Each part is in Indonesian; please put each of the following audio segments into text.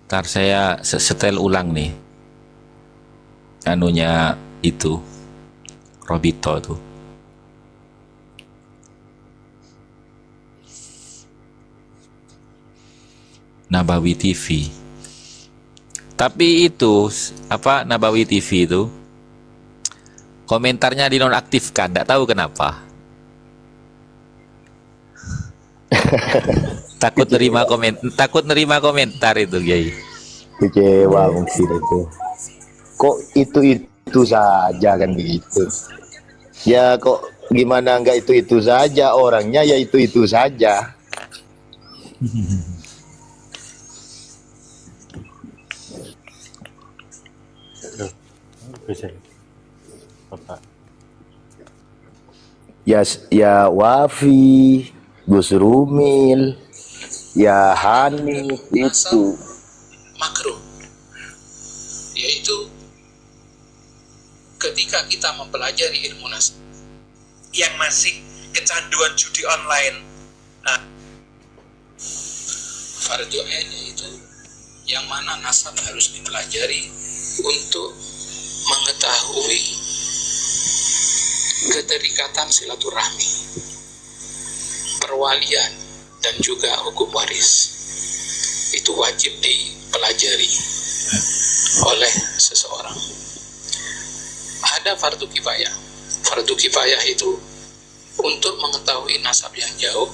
Ntar saya setel ulang nih anunya itu Robito tuh. Nabawi TV. Tapi itu apa, Nabawi TV itu komentarnya dinonaktifkan, nggak tahu kenapa. takut nerima komentar itu, Kiai. Kecewa mungkin itu. Kok itu saja kan begitu. Ya kok gimana nggak itu saja, orangnya ya itu saja. Ya Wafi, Gus Rumil, ya Hanif itu makruh, yaitu ketika kita mempelajari ilmu nasab yang masih kecanduan judi online. Nah, fardu ain itu yang mana nasab harus dipelajari untuk mengetahui keterikatan silaturahmi, perwalian, dan juga hukum waris. Itu wajib dipelajari oleh seseorang. Ada fardu kifayah. Fardu kifayah itu untuk mengetahui nasab yang jauh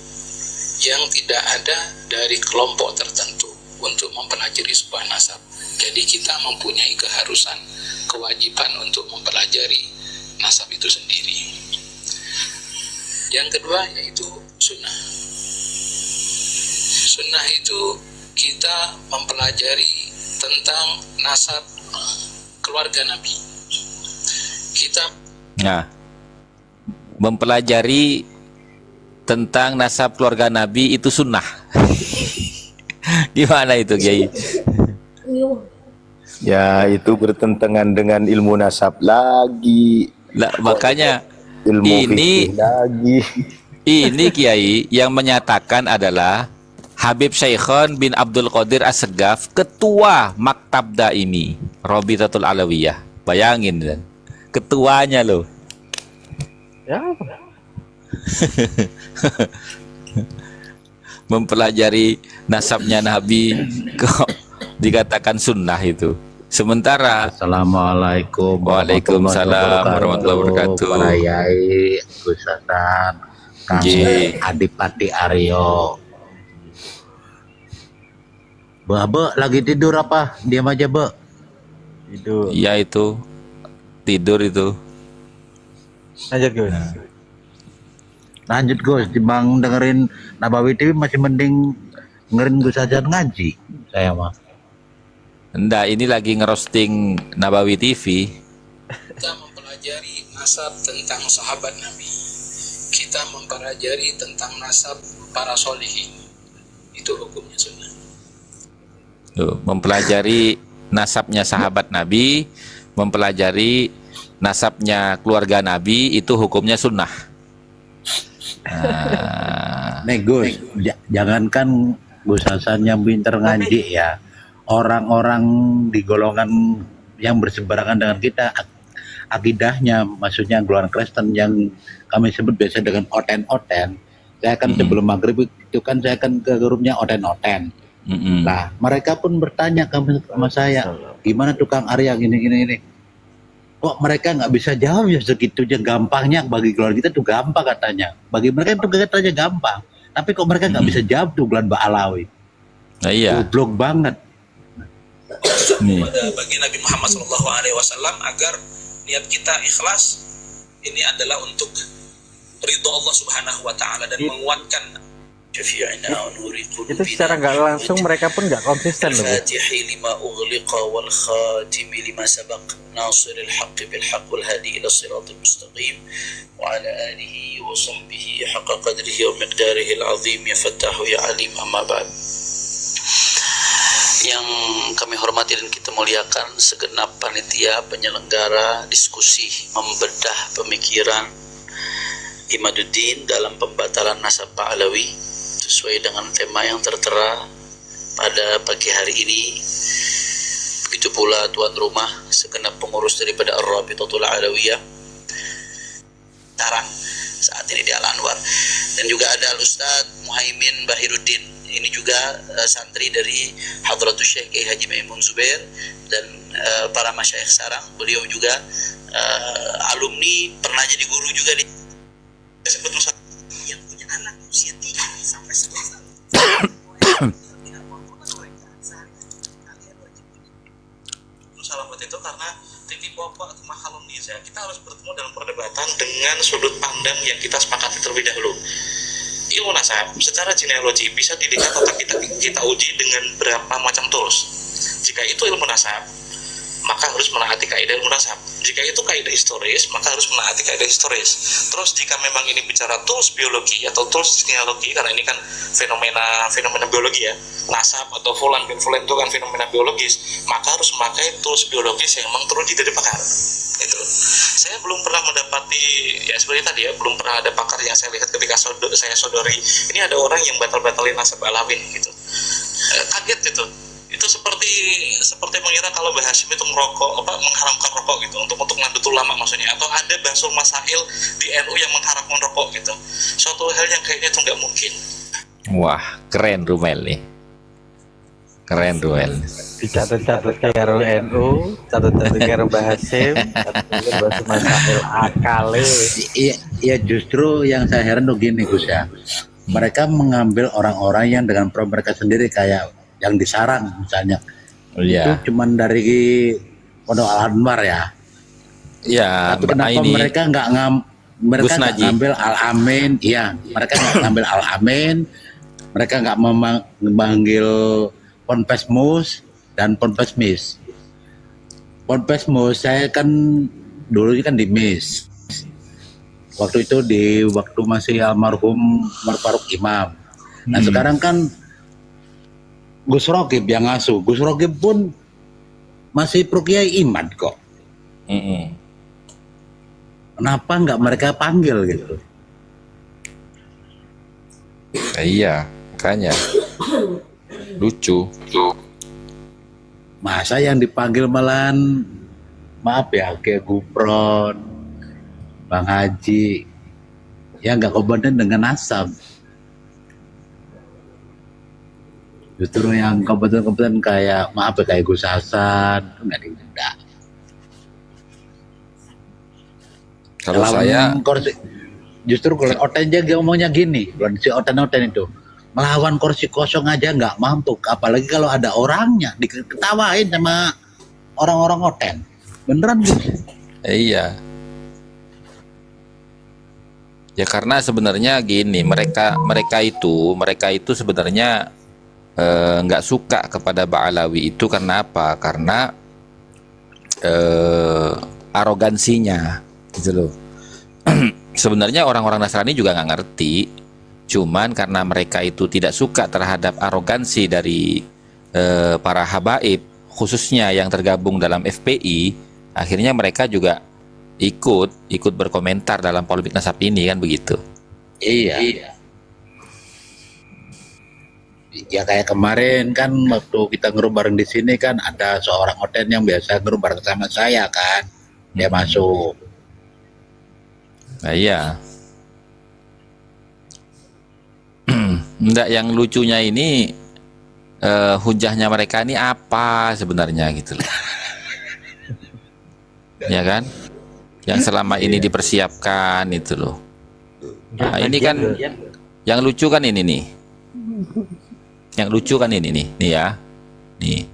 yang tidak ada dari kelompok tertentu untuk mempelajari sebuah nasab. Jadi kita mempunyai keharusan, kewajiban untuk mempelajari nasab itu sendiri. Yang kedua yaitu sunnah. Sunnah itu kita mempelajari tentang nasab keluarga Nabi. Kita mempelajari tentang nasab keluarga Nabi itu sunnah. Gimana itu, Kiai? ya itu bertentangan dengan ilmu nasab lagi. Lah, makanya Ilmu ini fikih lagi. ini Kiai yang menyatakan adalah Habib Syekhon bin Abdul Qadir As-Segaf, ketua Maktab Daimi Robitatul Alawiyah. Bayangin kan, ketuanya loh. Ya. Mempelajari nasabnya Nabi kok dikatakan sunnah itu. Sementara Assalamualaikum Waalaikumsalam warahmatullahi wabarakatuh. Para Yai, Gus Hasan, Kang Ye. Adipati Aryo. Be, lagi tidur apa? Diam aja, Be. Itu. Ya itu tidur itu. Lanjut, Gus. Lanjut, Gus. Timbang dengerin Nabawi TV masih mending dengerin Gus Hasan ngaji. Saya mah. Enggak, ini lagi ngerosting Nabawi TV. kita mempelajari nasab tentang sahabat Nabi. Kita mempelajari tentang nasab para solihin. Itu hukumnya sunnah. Tuh, mempelajari nasabnya sahabat Nabi, mempelajari nasabnya keluarga Nabi, itu hukumnya sunnah. Nih Gus, jangankan Gus Hasan yang pinter ngaji ya, orang-orang di golongan yang berseberangan dengan kita akidahnya, maksudnya golongan Kristen yang kami sebut biasa dengan oten-oten. Saya kan sebelum maghrib itu kan saya kan ke grupnya oten-oten. Nah mereka pun bertanya sama saya, gimana tukang Arya gini. Kok mereka nggak bisa jawab ya segitunya gampangnya, bagi keluarga kita tuh gampang katanya. Bagi mereka itu katanya gampang. Tapi kok mereka nggak bisa jawab tuh bulan Ba'alawi. Nah, iya. Goblok banget. Pada bagi Nabi Muhammad SAW agar niat kita ikhlas, ini adalah untuk ridho Allah Subhanahu wa Ta'ala dan menguatkan. Itu secara nggak langsung mereka pun nggak konsisten loh. Al-Fatihi lima ughliqa wal khatimi lima sabaq nasiril haqqi bil haqq wal hadi ila siratal mustaqim wa ala alihi wa sahbihi haqqa qadrihi wa miqdarihi al-azim ya fattahu ya alim amma ba'd. Yang kami hormati dan kita muliakan segenap panitia penyelenggara diskusi membedah pemikiran Imaduddin dalam pembatalan nasab Ba'alawi sesuai dengan tema yang tertera pada pada pagi hari ini. Begitu pula tuan rumah, segenap pengurus daripada Ar-Rabitatul Alawiyah sekarang saat ini di Al-Anwar, dan juga ada Al-Ustadz Muhaimin Bahiruddin, ini juga santri dari Hadratus Syekh Kiai Haji Maimun Zubair, dan para masyayikh sarang. Beliau juga alumni, pernah jadi guru juga di sebut yang punya anak usia 3 sampai 11 tahun. Salah buat itu karena titik bapak atau mahalum niza, kita harus bertemu dalam perdebatan dengan sudut pandang yang kita sepakati terlebih dahulu. Ilmu nasab secara genealogi bisa dilihat atau kita uji dengan berapa macam tools. Jika itu ilmu nasab, maka harus menaati kaidah ilmu nasab. Jika itu kaidah historis, maka harus menaati kaidah historis. Terus jika memang ini bicara tools biologi atau tools genealogi, karena ini kan fenomena biologi ya, nasab atau fulan bin fulan itu kan fenomena biologis, maka harus memakai tools biologis yang memang teruji dari pakar. Itu. Saya belum pernah mendapati, ya seperti tadi ya, belum pernah ada pakar yang saya lihat ketika saya sodori, ini ada orang yang batal-batalin nasab alawin gitu. Kaget gitu. Itu seperti mengira kalau Mbah Hashim itu mengharamkan rokok gitu untuk Nahdlatul Ulama maksudnya, atau ada Basul Masail di NU yang mengharamkan rokok gitu. Suatu hal yang kayaknya itu nggak mungkin. Wah, keren Rumel nih. Keren Rumel. Dicatat-catat kayak NU, catat-catat kayak Mbah Hasim, catat-catat bahasa masail akale. Iya, justru yang saya heran tuh gini Gus ya, mereka mengambil orang-orang yang dengan pro mereka sendiri, kayak yang di Sarang misalnya, Iya. itu cuman dari Pondok Al-Anwar ya. Ya, Tapi kenapa ini mereka Gus Naji. ngambil Al-Amin? Iya, mereka nggak ngambil Al-Amin, mereka nggak memanggil Ponpesmus dan Ponpesmis. Ponpesmus saya kan dulu kan di MIS. Waktu itu waktu masih almarhum Umar Faruk Imam. Nah sekarang kan Gus Rogib yang ngasuh. Gus Rogib pun masih pro Kiai Iman kok. Kenapa nggak mereka panggil gitu? Iya, makanya lucu. Masa yang dipanggil malahan, maaf ya, kayak Gupron, Bang Haji, yang nggak kompeten dengan nasab. Justru yang kompeten kayak, maaf ya, kayak Gus Hasan, nggak diundang. Kalau saya justru kalau Oten aja ngomongnya gini, kalau si Oten itu melawan kursi kosong aja nggak mampu, apalagi kalau ada orangnya diketawain sama orang-orang Oten. Beneran gitu. iya. Ya karena sebenarnya gini, mereka itu sebenarnya nggak suka kepada Ba'alawi itu karena apa? Karena arogansinya gitu loh. Sebenarnya orang-orang Nasrani juga nggak ngerti, cuman karena mereka itu tidak suka terhadap arogansi dari para habaib, khususnya yang tergabung dalam FPI, akhirnya mereka juga ikut berkomentar dalam polemik nasab ini, kan begitu. Iya. Ya kayak kemarin kan waktu kita ngerum bareng di sini kan ada seorang Oten yang biasa ngerum bareng sama saya kan, dia masuk. Nah, iya. Enggak, yang lucunya ini hujahnya mereka ini apa sebenarnya gitu loh. Ya kan? Yang selama ini dipersiapkan itu loh. Nah, ini kan yang lucu kan ini nih. Yang lucu kan ini nih ya. Nih.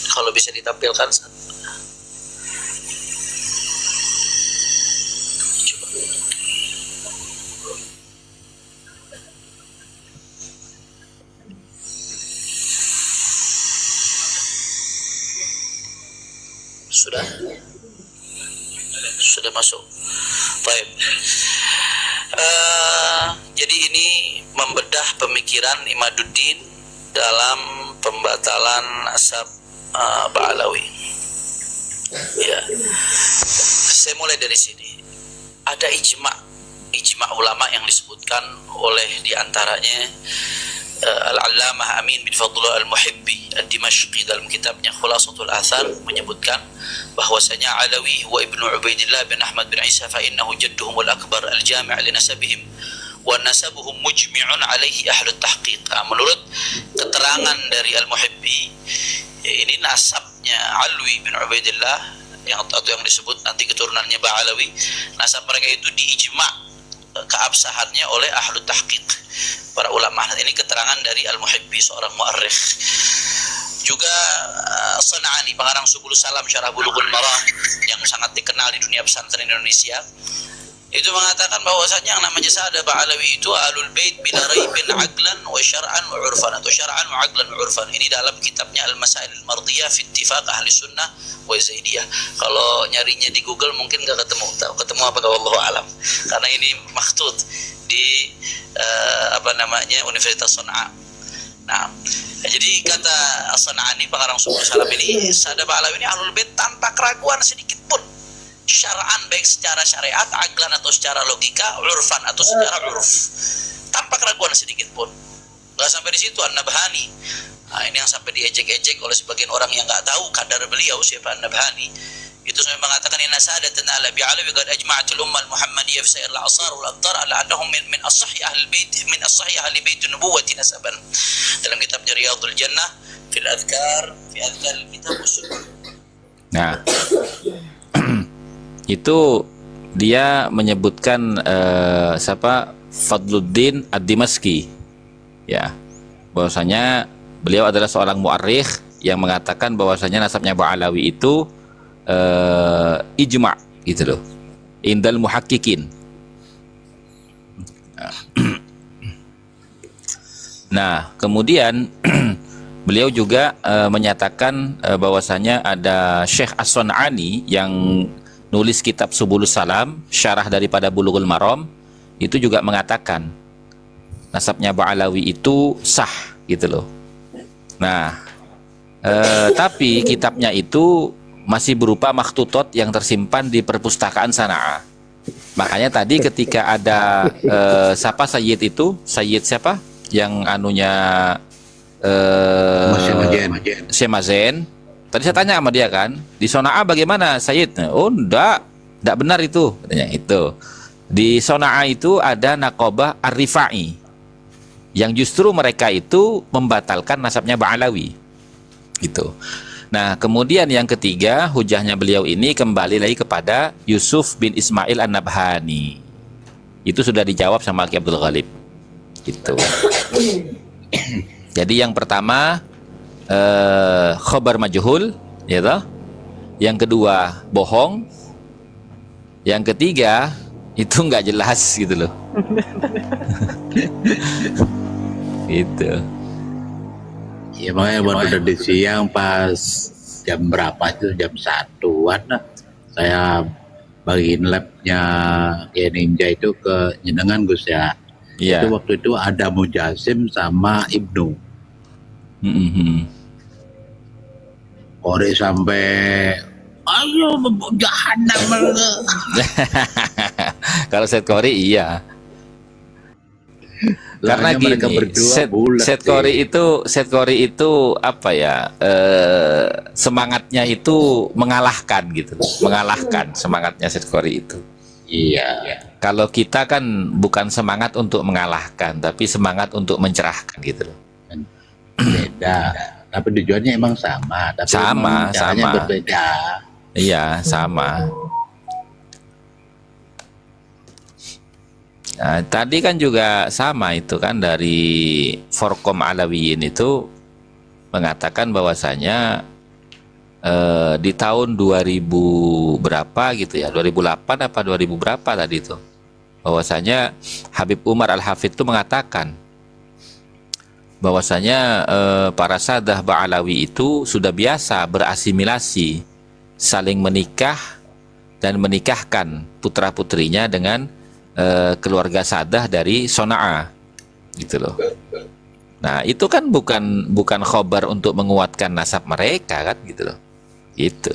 Kalau bisa ditampilkan, sudah masuk. Baik. Jadi ini membedah pemikiran Imaduddin dalam pembatalan nasab Ba'alawi. Ya, saya mulai dari sini. Ada ijma ijma' ulama yang disebutkan oleh diantaranya Al-Allamah Amin bin Fadlullah Al-Muhibbi Ad-Dimashqi dalam kitabnya Khulasatul Athar menyebutkan bahwasanya Alawi wa Ibnu Ubaidillah bin Ahmad bin Isa fa innahu jadduhumul akbar al-jami' li nasabihim wa nasabuhum mujmi'un alaihi ahlut tahqiq. Menurut keterangan dari Al-Muhibbi, ini nasabnya Alwi bin Ubaidillah yang disebut nanti keturunannya Ba'alawi, nasab mereka itu diijma' keabsahannya oleh ahlu tahqiq, para ulama. Ini keterangan dari Al-Muhibbi, seorang mu'arrikh. Juga San'ani, pengarang Subul Salam Syarah Bulughul Maram yang sangat dikenal di dunia pesantren Indonesia, itu mengatakan bahwasanya yang namanya Sa'ad Ba'alawi itu Ahlul Bait bila raibin aqlan wa syar'an wa 'urfan, atau syar'an wa aqlan wa 'urfan. Ini dalam kitabnya Al-Masail Al-Mardiyah fi Ittifaq Ahli Sunnah wa Zaidiyah. Kalau nyarinya di Google mungkin nggak ketemu apa wallahu alam, karena ini makhtut di Universitas Son'a. Nah, jadi kata As-San'ani, pengarang Subul Salam, ini Sa'ad Ba'alawi ini Ahlul Bait tanpa keraguan sedikit pun, syara'an baik secara syariat, aqlan atau secara logika, urfan atau secara urf, tanpa keraguan sedikit pun. Nggak sampai di situ. An-Nabhani, nah, ini yang sampai diejek-ejek oleh sebagian orang yang nggak tahu kadar beliau siapa An-Nabhani, itu sampai mengatakan inna sadatana ala bi'alawi qad ajma'atul ummah al-muhammadiyah fi sa'ir al-asar wal aqtar ala annahum min as-sahih ahli bait min as-sahih ahli bait nubuwwati nasaban, dalam kitab Riyadhul Jannah fil adhkar fi adhkar al-kitab was-sunnah. Nah, itu dia menyebutkan siapa, Fadluddin Ad-Dimashqi, ya, bahwasanya beliau adalah seorang mu'arrikh yang mengatakan bahwasanya nasabnya Ba'alawi itu ijma' gitu loh, indal muhaqqiqin. Nah, kemudian beliau juga menyatakan bahwasanya ada Syekh As-San'ani yang nulis kitab Subulus Salam, syarah daripada Bulughul Maram, itu juga mengatakan nasabnya Ba'alawi itu sah gitu loh. Nah, tapi kitabnya itu masih berupa makhtutot yang tersimpan di perpustakaan Sana'a. Makanya tadi ketika ada siapa Sayyid itu, Sayyid siapa yang anunya Syemazen, tadi saya tanya sama dia kan, di Sana'a bagaimana Sayyid? Oh enggak benar itu katanya. Itu di Sana'a itu ada Naqobah Ar-Rifai yang justru mereka itu membatalkan nasabnya Ba'alawi gitu. Nah, kemudian yang ketiga, hujahnya beliau ini kembali lagi kepada Yusuf bin Ismail An-Nabhani. Itu sudah dijawab sama Ki Abdul Ghalib. Gitu. Jadi yang pertama khobar majhul, ya toh? Yang kedua bohong. Yang ketiga itu nggak jelas gitu loh. Gitu. Ya makanya baru di siang pas jam berapa itu, jam 1-an lah, saya bagiin labnya kayak Ninja itu ke Jenengan Gus ya. Iya. Itu waktu itu ada Mujasim sama Ibnu. Ore sampai ayo jahanam. Kalau Set Kori iya. Karena gini, Set Kori itu apa ya, semangatnya itu mengalahkan gitu, mengalahkan semangatnya Set Kori itu. Iya. Kalau kita kan bukan semangat untuk mengalahkan, tapi semangat untuk mencerahkan gitu loh. Beda, tapi tujuannya emang sama, tapi sama berbeda. Iya, sama. Nah, tadi kan juga sama itu kan, dari Forkom Alawiyin itu mengatakan bahwasanya di tahun 2000 berapa gitu ya, 2008 apa 2000 berapa tadi itu, bahwasanya Habib Umar Al-Hafidh itu mengatakan bahwasanya para sadah Ba'alawi itu sudah biasa berasimilasi, saling menikah dan menikahkan putra-putrinya dengan keluarga sadah dari Sona'a gitu loh. Nah, itu kan bukan khobar untuk menguatkan nasab mereka kan gitu loh. Itu.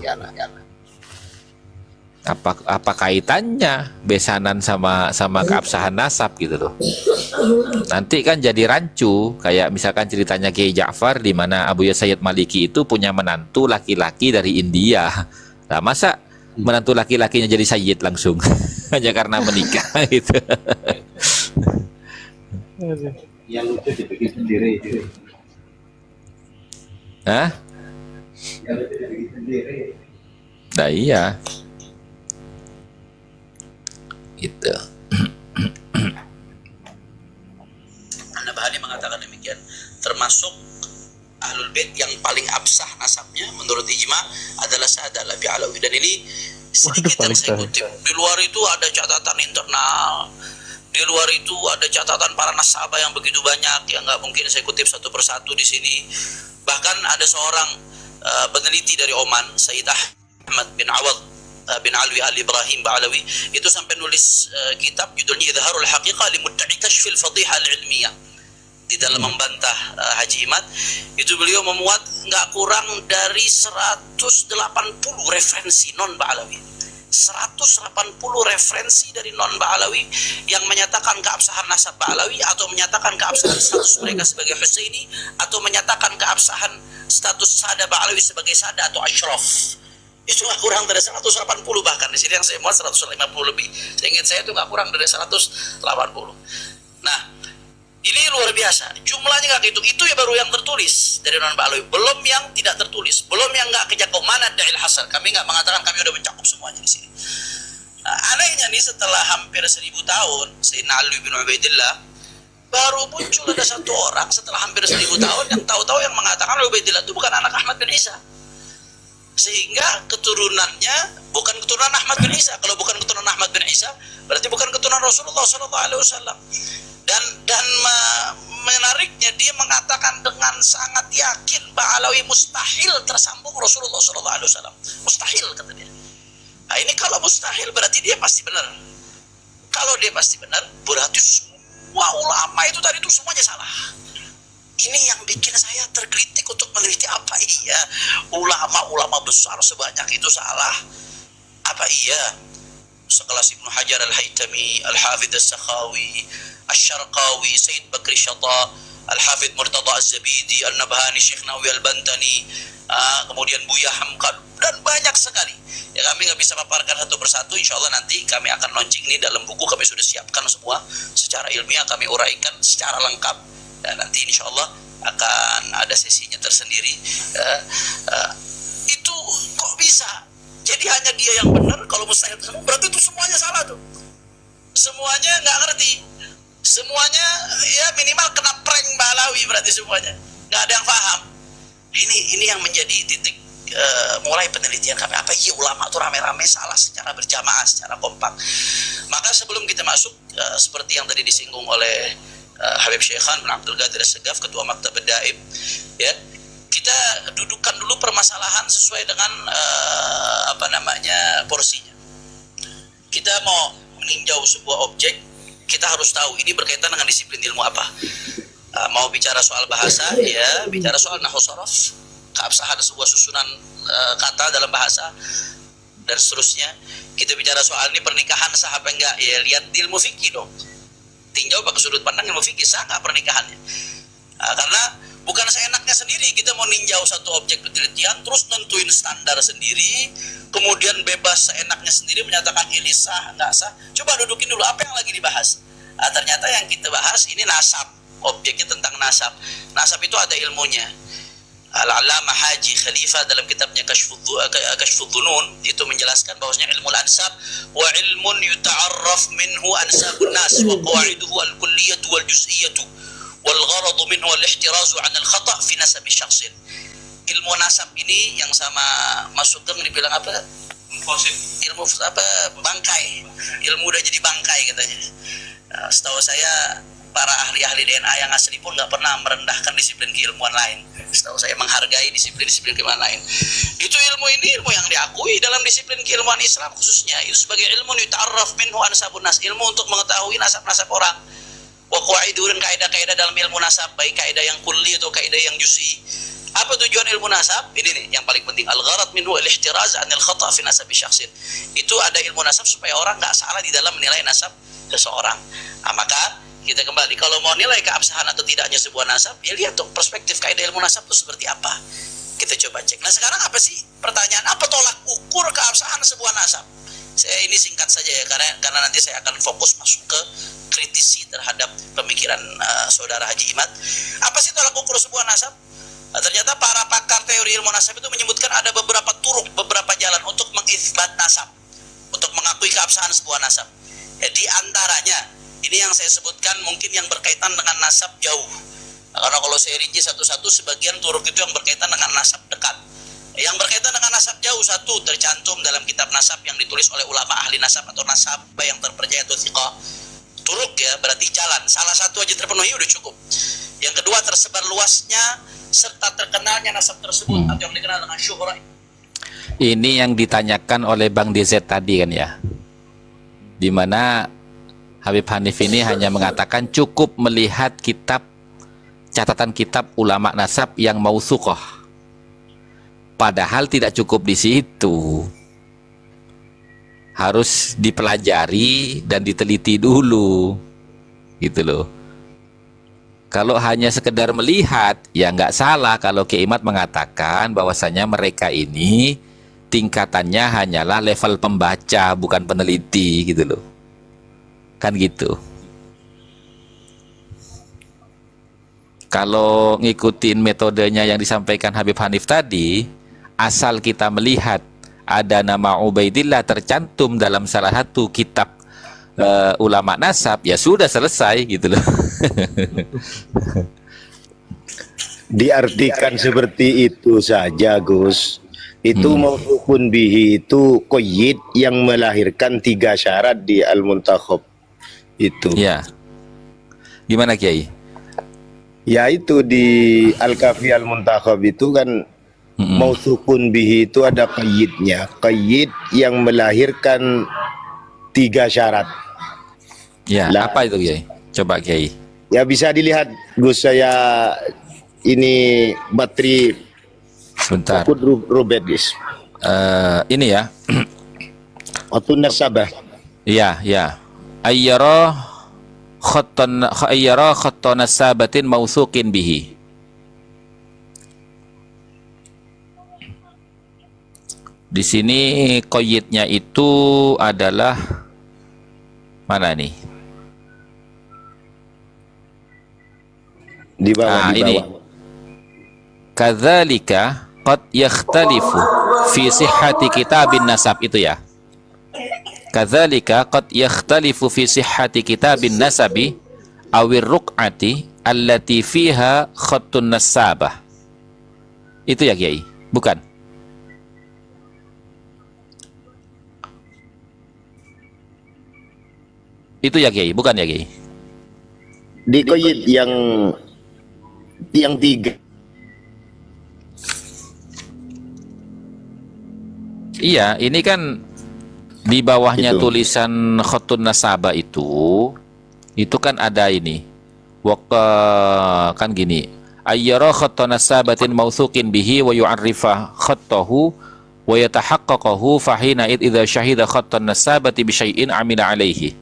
Apa kaitannya besanan sama keabsahan nasab gitu loh. Nanti kan jadi rancu, kayak misalkan ceritanya Kiai Ja'far di mana Abu Sayyid Maliki itu punya menantu laki-laki dari India. Nah, masa menantu laki-lakinya jadi sayyid langsung hanya karena menikah gitu. Yang lucu dibikin sendiri. Hah? Yang lucu dibikin sendiri. Nah iya. Gitu. An-Nabhani mengatakan demikian, termasuk Ahlul Bait yang paling absah nasabnya menurut ijma adalah Sa'ad al-Abi Alawi, dan ini sedikit yang saya kutip. Di luar itu ada catatan internal, di luar itu ada catatan para nasabah yang begitu banyak yang nggak mungkin saya kutip satu persatu di sini. Bahkan ada seorang peneliti dari Oman, Sayyid Ahmad bin Awad bin Alwi al-Ibrahim Ba'alawi, itu sampai nulis kitab judulnya Idharul Haqiqah li Mudda'i Kashfil Fadhiha al-Ilmiyah. Di dalam membantah Haji Imad, itu beliau memuat nggak kurang dari 180 referensi non Ba'alawi. 180 referensi dari non Ba'alawi yang menyatakan keabsahan nasab Ba'alawi, atau menyatakan keabsahan status mereka sebagai Husaini, atau menyatakan keabsahan status Sada Ba'alawi sebagai Sada atau Ashraf. Itu nggak kurang dari 180, bahkan di sini yang saya muat 150 lebih. Saya ingat saya itu nggak kurang dari 180. Nah, ini luar biasa. Jumlahnya nggak gitu. Itu ya baru yang tertulis dari non Ba'alawi. Belum yang tidak tertulis. Belum yang nggak kejangkau. Mana Da'il Hasar. Kami nggak mengatakan kami udah mencakup semuanya di sini. Nah, anehnya nih, setelah hampir 1000 tahun, Sayyidina Ali bin Ubaidillah, baru muncul ada satu orang setelah hampir 1000 tahun yang tahu-tahu yang mengatakan Ubaidillah itu bukan anak Ahmad bin Isa. Sehingga keturunannya bukan keturunan Ahmad bin Isa. Kalau bukan keturunan Ahmad bin Isa, berarti bukan keturunan Rasulullah SAW. Dan menariknya, dia mengatakan dengan sangat yakin Ba'alawi mustahil tersambung Rasulullah SAW. Mustahil, kata dia. Nah, ini kalau mustahil berarti dia pasti benar. Kalau dia pasti benar, berarti semua ulama itu tadi itu semuanya salah. Ini yang bikin saya tergelitik untuk meneliti, apa iya ulama-ulama besar sebanyak itu salah? Apa iya sekelas Ibnu Hajar Al-Haytami, Al-Hafidh As-Sakhawi, Asy-Syarqawi, Sayyid Bakri Syata, Al-Hafidh Murtada Az-Zabidi, An-Nabhani, Syekh Nawawi Al-Bantani, kemudian Buya Hamka, dan banyak sekali. Ya, kami nggak bisa paparkan satu persatu. Insya Allah nanti kami akan launching ini dalam buku, kami sudah siapkan semua secara ilmiah, kami uraikan secara lengkap. Dan nanti insya Allah akan ada sesinya tersendiri. Itu kok bisa? Jadi hanya dia yang benar, kalau mustahil tersambung, berarti itu semuanya salah tuh. Semuanya nggak ngerti. Semuanya ya minimal kena prank Ba'alawi, berarti semuanya nggak ada yang paham. Ini yang menjadi titik mulai penelitian kami. Apa iya ulama tuh rame-rame salah secara berjamaah, secara kompak? Maka sebelum kita masuk, seperti yang tadi disinggung oleh Habib Syekhan bin Abdul Qadir As-Saggaf, Ketua Maktab Daib, ya, kita dudukkan dulu permasalahan sesuai dengan porsinya. Kita mau meninjau sebuah objek, kita harus tahu ini berkaitan dengan disiplin ilmu apa. Mau bicara soal bahasa, ya bicara soal nahwu sharaf, keabsahan sebuah susunan kata dalam bahasa, dan seterusnya. Kita bicara soal ini pernikahan sah apa enggak, ya lihat di ilmu fikih dong. Tinjau pakai sudut pandang ilmu fikih, sah nggak pernikahannya? Karena bukan seenaknya sendiri kita mau ninjau satu objek penelitian terus nentuin standar sendiri, kemudian bebas seenaknya sendiri menyatakan ini sah nggak sah. Coba dudukin dulu apa yang lagi dibahas. Ternyata yang kita bahas ini nasab, objeknya tentang nasab. Nasab itu ada ilmunya. Al-Allamah Haji Khalifah dalam kitabnya Kashfudz Dzunun itu menjelaskan bahwasanya ilmu ansab wa ilmun yuta'arraf minhu ansabun nas wa qawaiduhu al-kulliyah wal juz'iyyah wal gharad minhu al-ihtiraz 'an al-khata' fi nasab syakhsin. Ilmu nasab ini yang sama Mas Sugeng dibilang apa? Ilmu apa? Bangkai. Ilmu udah jadi bangkai katanya. Setahu saya para ahli-ahli DNA yang asli pun nggak pernah merendahkan disiplin keilmuan lain. Setahu saya menghargai disiplin-disiplin keilmuan lain. Itu ilmu ini ilmu yang diakui dalam disiplin keilmuan Islam khususnya. Itu sebagai ilmu yuta'arraf minhu ansabun nas, ilmu untuk mengetahui nasab-nasab orang. Wa qawaidu, dan kaidah-kaidah dalam ilmu nasab, baik kaidah yang kulli atau kaidah yang juz'i. Apa tujuan ilmu nasab? Ini nih yang paling penting. Al-gharad minhu al-ihtiraz 'anil khata' fi nasabi syakhsin. Itu ada ilmu nasab supaya orang nggak salah di dalam menilai nasab seseorang. Nah, maka kita kembali, kalau mau nilai keabsahan atau tidaknya sebuah nasab, ya lihat dong perspektif kaidah ilmu nasab itu seperti apa. Kita coba cek. Nah sekarang apa sih pertanyaan, apa tolak ukur keabsahan sebuah nasab? Saya ini singkat saja ya, karena nanti saya akan fokus masuk ke kritisi terhadap pemikiran saudara Haji Imad. Apa sih tolak ukur sebuah nasab? Nah, ternyata para pakar teori ilmu nasab itu menyebutkan ada beberapa turuk, beberapa jalan untuk mengisbat nasab, untuk mengakui keabsahan sebuah nasab. Ya, di antaranya ini yang saya sebutkan mungkin yang berkaitan dengan nasab jauh. Nah, karena kalau saya rinci satu-satu, sebagian turuk itu yang berkaitan dengan nasab dekat. Yang berkaitan dengan nasab jauh, satu tercantum dalam kitab nasab yang ditulis oleh ulama ahli nasab atau nasabah yang terpercaya atau thiqah. Turuk ya, berarti jalan. Salah satu aja terpenuhi udah cukup. Yang kedua, tersebar luasnya serta terkenalnya nasab tersebut atau yang dikenal dengan syuhra. Ini yang ditanyakan oleh Bang DZ tadi kan ya, dimana Habib Hanif ini hanya mengatakan cukup melihat kitab, catatan kitab ulama nasab yang mauthuqah. Padahal tidak cukup di situ, harus dipelajari dan diteliti dulu, gitu loh. Kalau hanya sekedar melihat, ya nggak salah kalau Kiai Imad mengatakan bahwasanya mereka ini tingkatannya hanyalah level pembaca, bukan peneliti, gitu loh. Kan gitu. Kalau ngikutin metodenya yang disampaikan Habib Hanif tadi, asal kita melihat ada nama Ubaidillah tercantum dalam salah satu kitab ulama nasab, ya sudah selesai gitu loh. Diartikan seperti itu saja, Gus. Itu maupun bihi itu qayyid yang melahirkan 3 syarat di Al-Muntakhab itu. Ya. Gimana Kiai? Ya itu di Al-Kafi Al-Muntakhab itu kan mausufun bihi itu ada qayyidnya. Qayyid yang melahirkan 3 syarat. Ya, Lah. apa itu Kiai? Coba Kiai. Ya bisa dilihat Gus, saya ini bateri Sebentar. Robert Gus. Ini ya. Atun nasabah. Iya, ya. Ayyara khattan nasabatin mauthuqin bihi. Di sini qayyidnya itu adalah mana nih? Di bawah, di ini. bawah. Kadzalika qad yakhtalifu fi sihhati kitabin nasab, itu ya. Kadzalika qad yakhtalifu fi sihhati kitabin nasabi awir ruq'ati allati fiha khattun nasabah. Itu ya Kiai? Bukan. Itu ya Kiai, bukan ya Kiai? Di qayyid yang 3. Iya, ini kan di bawahnya Itu. tulisan khatun nasabah itu kan ada ini. Kan gini. Ayyara khatun nasabatin mauthuqin bihi wa yu'arrifa khattahu wa yatahaqqaqahu fahina idza syahida khatun nasabati bi syai'in amila alaihi.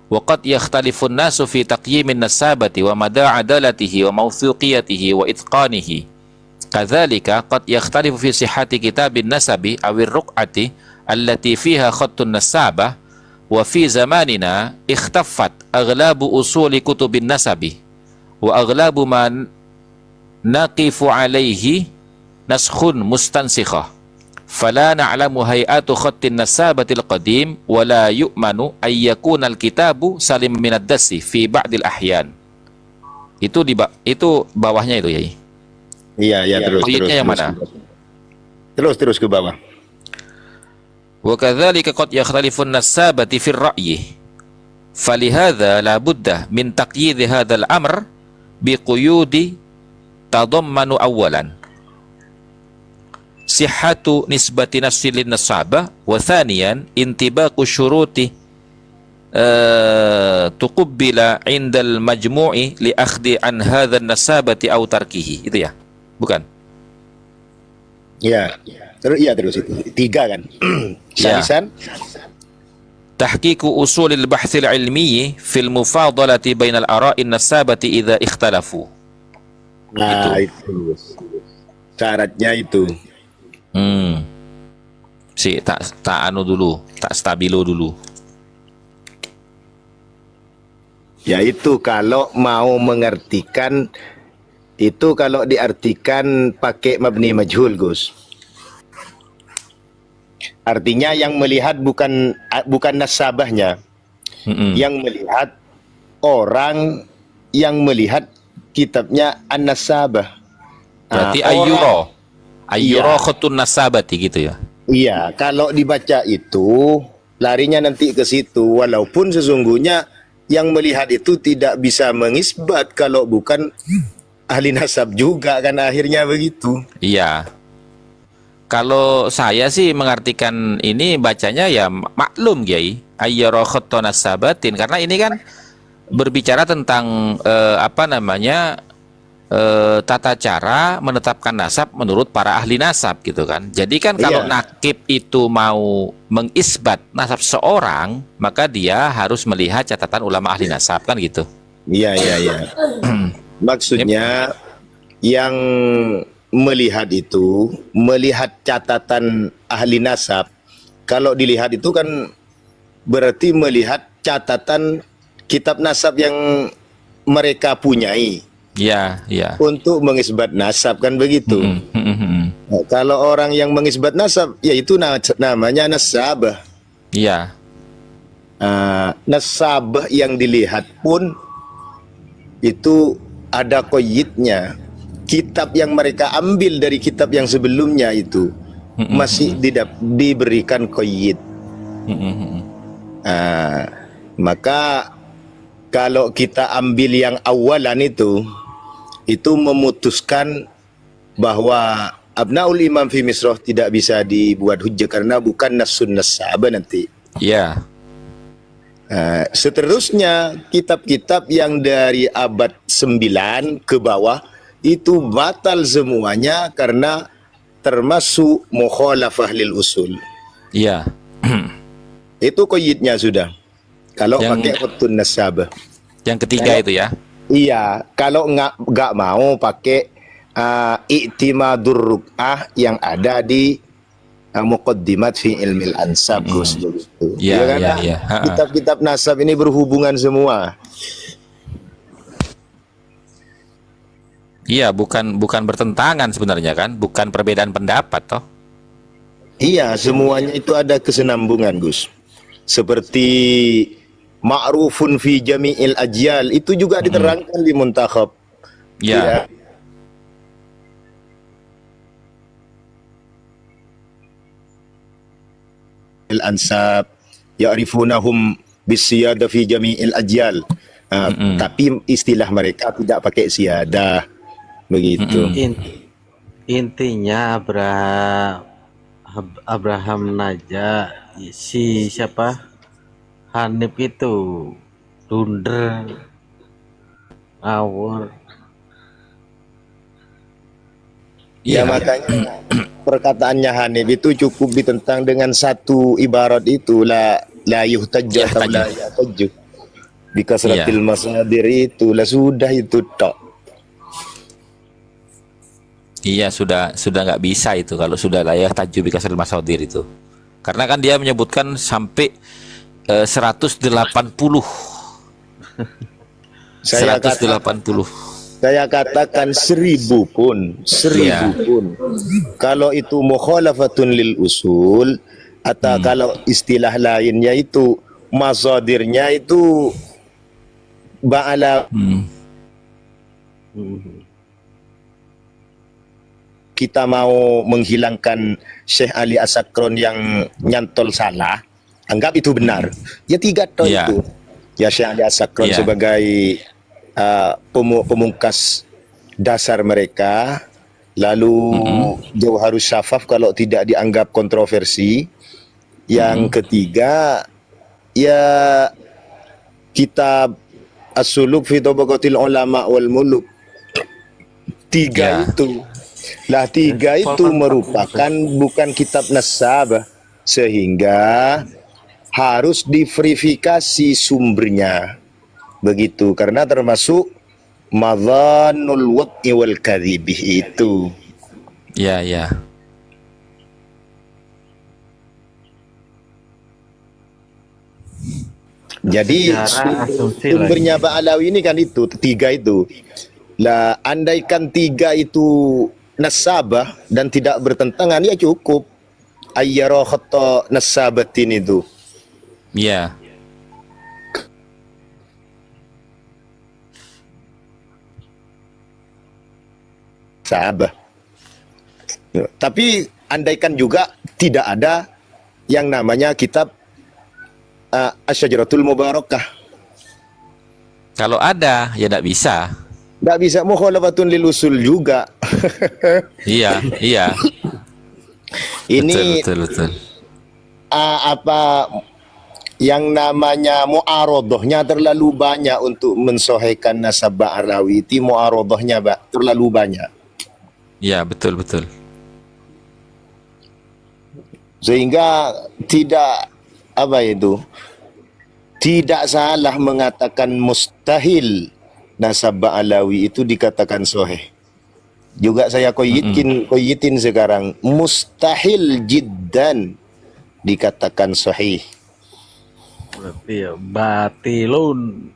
Wa qad yakhtalifu an-nasu fi taqyimin nasabati wa mada adalatihi wa mawthuqiyatihi wa itqanihi. Kadzalika qad yakhtalifu fi sihhati kitabin nasabi awir ruq'ati allati fiha khattun nasabah wa fi zamanina ikhtaffat aghlabu usuli kutubin nasabi wa aghlabu man naqifu alaihi naskhun mustansikhah fala na'lamu hay'atu khattin nasabatil qadim wa la yu'manu ay yakuna al-kitabu salim min ad-dassi fi ba'dil ahyan. Itu bawahnya itu ya. Iya, terus. Qayyidnya yang mana? Terus ke bawah. Wa kadzalika qad yakhtalifu an-nasabati fi ar-ra'yi. Falihadza la budda min taqyid hadzal amr bi quyudi tadammanu awwalan sihhatu nisbati nafsi lin nasabah wa thaniyan intibaqu syuruti tuqabbila 'indal majmu'i li akhdi an hadzal nasabati aw tarkihi. Itu ya? Bukan? Ya. Terus itu. 3 kan. Ya. Salisan. Tahqiqu usulil bahthil ilmi fil mufadalati bainal ara'in nasabati idza ikhtalafu. Nah, itu. Syaratnya itu. Tak anu dulu, tak stabilo dulu. Yaitu kalau mau mengartikan itu, kalau diartikan pakai mabni majhul, Gus. Artinya yang melihat bukan nasabahnya. Yang melihat orang yang melihat kitabnya an-nasabah. Berarti Orang- ayyuro Iya. khutun nasabati gitu ya. Iya, kalau dibaca itu larinya nanti ke situ, walaupun sesungguhnya yang melihat itu tidak bisa mengisbat kalau bukan ahli nasab juga kan, akhirnya begitu. Iya. Kalau saya sih mengartikan ini bacanya ya maklum Kiai, ayyuro khutun nasabatin, karena ini kan berbicara tentang tata cara menetapkan nasab menurut para ahli nasab gitu kan. Jadi kan kalau Iya. nakib itu mau mengisbat nasab seorang, maka dia harus melihat catatan ulama ahli nasab kan gitu. Iya. Maksudnya yang melihat itu, melihat catatan ahli nasab. Kalau dilihat itu kan berarti melihat catatan kitab nasab yang mereka punyai Iya, iya. untuk mengisbat nasab kan begitu. Nah, kalau orang yang mengisbat nasab, yaitu namanya nasabah. Iya. Nasabah yang dilihat pun itu ada qayyidnya. Kitab yang mereka ambil dari kitab yang sebelumnya itu masih diberikan qayyid. Maka kalau kita ambil yang awalan itu memutuskan bahwa abnaul imam fi misrah tidak bisa dibuat hujjah karena bukan nasun nasabah nanti. Iya. Seterusnya kitab-kitab yang dari abad 9 ke bawah itu batal semuanya karena termasuk mukhalafah lil usul. Iya. Itu qayyidnya sudah. Kalau Yang- pakai khutun nasabah. Yang ketiga itu ya. Iya, kalau nggak mau pakai i'timadur ruk'ah yang ada di muqaddimat fi ilmil ansab, Gus, begitu. Iya, Ya kan? iya, iya. Kitab-kitab nasab ini berhubungan semua. Iya, bukan bertentangan sebenarnya kan, bukan perbedaan pendapat toh. Iya, semuanya itu ada kesenambungan, Gus. Seperti ma'rufun fi jami'il ajyal itu juga diterangkan di muntakhab. Iya. Al-ansab ya'rifunahum bisiyada fi jami'il ajyal. Tapi istilah mereka tidak pakai siyadah begitu. Intinya Abraham Naja, si siapa, Hanif itu dunder ngawur. Ya makanya perkataannya Hanif itu cukup ditentang dengan satu ibarat itu la yuhtajju atau la yuhtajju. Bikasratil masadir itu lah, sudah itu tok. Iya, sudah nggak bisa itu kalau sudah layak tajub bikasril masadir itu. Karena kan dia menyebutkan sampai 180. Saya 180. Saya katakan 1000 pun, 1000 pun. Kalau itu mukhalafatun lil usul atau kalau istilah lainnya itu masadirnya itu ba'ala kita mau menghilangkan Syekh Ali Asakron yang nyantol salah, anggap itu benar. Ya 3 toh Iya. itu. Ya Syekh Ali Asakron Iya. sebagai pemungkas dasar mereka, lalu Jauharus Syafaf kalau tidak dianggap kontroversi. Yang ketiga ya kitab As-Suluk fi Tabaqatil Ulama wal Muluk. 3 Ya. itu Lah tiga itu merupakan bukan kitab nasabah, sehingga harus diverifikasi sumbernya. Begitu, karena termasuk madhanul wad'i wal kadhibih itu. Ya, ya. Jadi Sejarah asumsi sumbernya Ba'alawi ini kan itu tiga itu. Lah andaikan tiga itu nasabah dan tidak bertentangan ya cukup. Ayyara khata nasabatin itu. Ya. Sabah. Ya, tapi andaikan juga tidak ada yang namanya kitab Asy-Syajaratul Mubarakah. Kalau ada, ya tidak bisa. Tidak bisa mukhalafatun lil usul juga. Iya, iya. Ini Betul, betul. apa yang namanya mu'arodohnya terlalu banyak untuk mensohekan nasab Ba'alawi. Itu mu'arodohnya terlalu banyak. Ya, betul, betul. Sehingga tidak apa itu, tidak salah mengatakan mustahil nasab Ba'alawi itu dikatakan soheh. Juga saya koyitin sekarang, mustahil jiddan dikatakan sahih. Berarti ya batilun.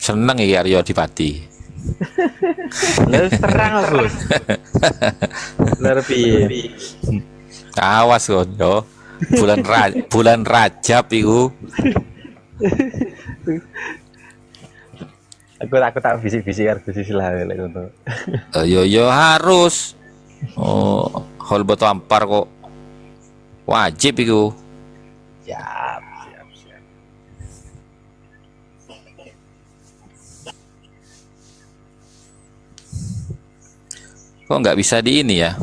Seneng ya Aryo Adipati. Terus terang lah bos. Bener piye? Awas kon yo. Bulan Rajab iku. Aku tak bisik-bisik karo Gus Islah lek ngono. Yo harus. Oh, hol boto ampar kok. Wajib iku. Siap. Kok nggak bisa di ini ya?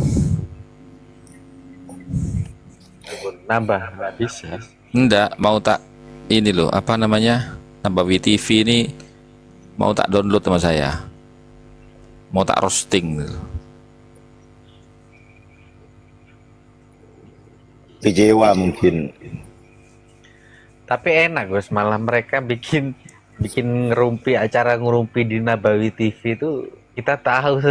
Nambah nggak bisa. Enggak, mau tak ini loh, apa namanya? Tambah WTV ini mau tak download sama saya. Mau tak roasting gitu. Kecewa mungkin. Tapi enak Gus, malah mereka bikin ngerumpi acara ngerumpi di Nabawi TV itu kita tahu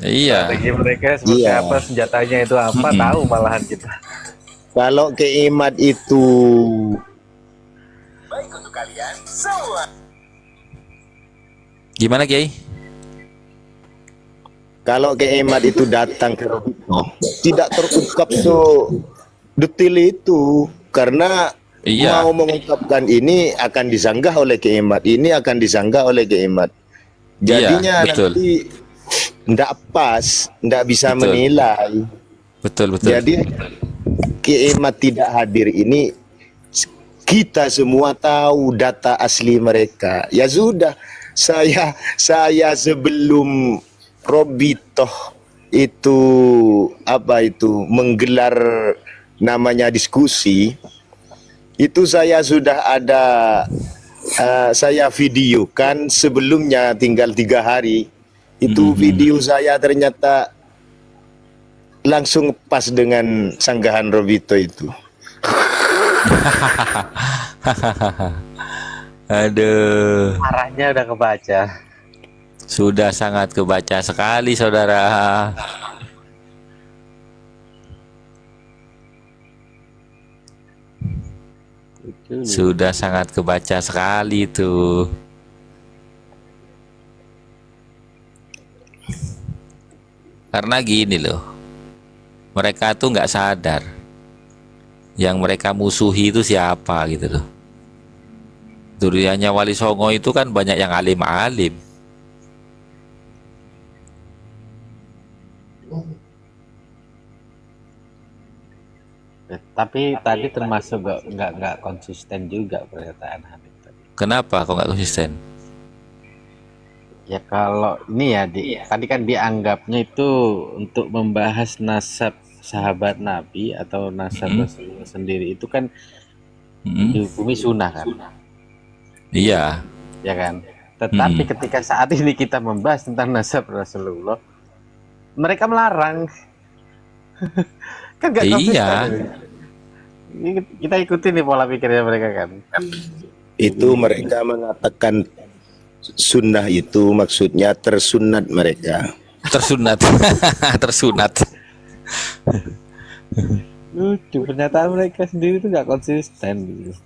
Iya. strategi mereka seperti Iya. apa, senjatanya itu apa, tahu malahan kita. Kalau keimat itu Gimana Kiai? kalau keimat itu datang ke Robito, tidak terungkap so detail itu, karena Iya. mau mengungkapkan ini akan disanggah oleh keimat, ini akan disanggah oleh keimat. Jadinya Iya, betul. nanti tidak pas, tidak bisa Betul. menilai. Betul, betul. Jadi keimat tidak hadir ini kita semua tahu data asli mereka. Ya sudah, saya sebelum Robitoh itu apa itu menggelar namanya diskusi, itu saya sudah ada saya videokan sebelumnya tinggal 3 hari. Itu video saya ternyata langsung pas dengan sanggahan Robito itu. Aduh, Arahnya udah kebaca. sudah sangat kebaca sekali saudara. Sudah sangat kebaca sekali itu. Karena gini loh, mereka tuh nggak sadar yang mereka musuhi itu siapa gitu loh. Duriannya Wali Songo itu kan banyak yang alim-alim. Tapi tadi termasuk nggak konsisten juga pernyataan Habib tadi. Kenapa kok nggak konsisten? Ya kalau ini ya tadi kan dianggapnya itu untuk membahas nasab sahabat Nabi atau nasab Rasulullah sendiri itu kan Mm-mm. dihukumi sunnah kan, Iya, ya kan. Tetapi ketika saat ini kita membahas tentang nasab Rasulullah, mereka melarang. Kan gak konsisten. Iya. Kita ikutin nih pola pikirnya mereka kan. Itu mereka mengatakan sunnah itu maksudnya tersunat mereka. Tersunat. Tersunat. Lucu, pernyataan mereka sendiri tuh gak konsisten gitu.